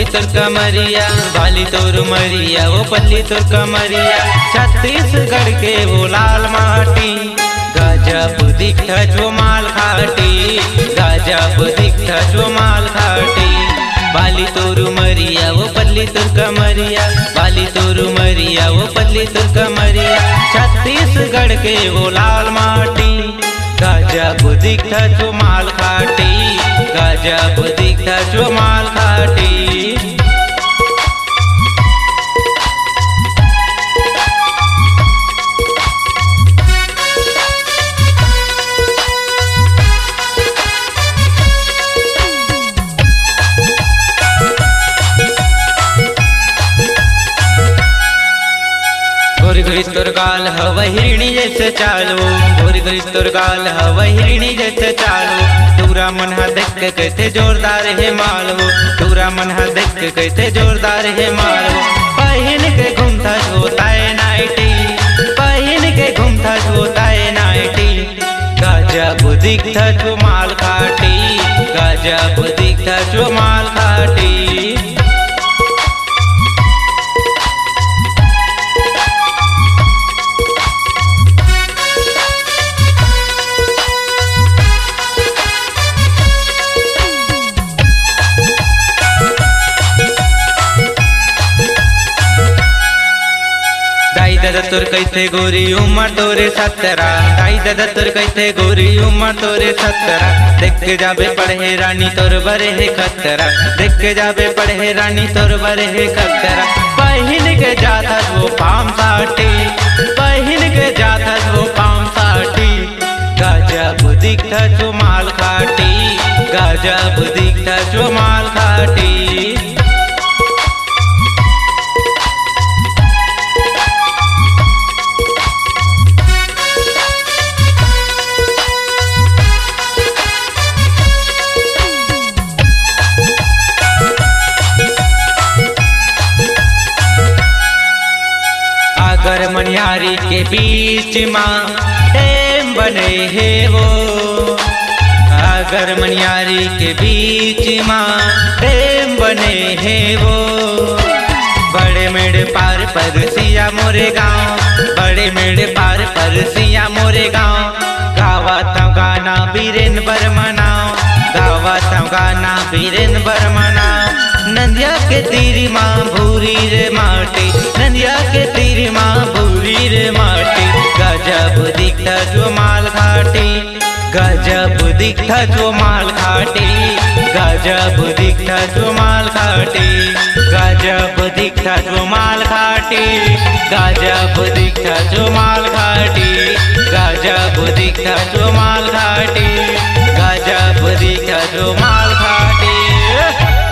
पल्ली तोर कमरिया, बाली तोर मरिया, वो पल्ली तोर कमरिया, छत्तीसगढ़ के वो लाल माटी। गजब दिखता जो माल खाटी, गजब दिखता जो माल खाटी। बाली तोर मरिया, वो पल्ली तोर कमरिया, बाली तोर मरिया, वो पल्ली तोर कमरिया, छत्तीसगढ़ के वो लाल माटी। गजब दिखता जो माल खाटी, गजब दिखता जो माल खाटी। गोरी गोरी तोर गाल हवा हिरणी जैसे चालो, गोरी गोरी तोर गाल हवा हिरणी जैसे चालो। तोरा मन हा देख के कैसे जोरदार है मालो, तोरा मन हा देख के कैसे जोरदार है मालो। पहन के घूमता होता है नाइटी, पहन के घूमता होता है नाइटी। गजब दिखता जो माल खाटी, गजब दिखता जो माल खाटी। दाई दादा तोर कैसे गोरी उमर तोरे 17, दाई दादा तोर कैसे गोरी उमर तोरे 17। देख के जाबे पढ़े रानी तोर बरे है खतरा, देख के जाबे पढ़े रानी तोर बरे है खतरा। पहन के जाता वो पाम साटी, पहन के जाता वो पाम साटी। गजब दिखता जो माल खाटी, गजब दिखता जो माल खाटी। अगर मनियारी के बीच माँ डैम बने है वो, अगर मनियारी के बीच माँ डैम बने है वो। बड़े मेढ़े पार पर सिया मोरे गाँव, बड़े मेढ़े पार पर सिया मोरे गाँव। गावत गाना बीरेन बरमनाओ, गावत गाना बीरेन बरमनाओ। नंदिया के तीरी माँ भूरी रे माटी, नंदिया के तीरी माँ भूरी रे माटी। गजब दिखता जो माल खाटी, गजब दिखता जो माल खाटी, गजब दिखता जो माल खाटी, गजब दिखता जो माल खाटी, गजब दिखता जो माल खाटी, गजब दिखता जो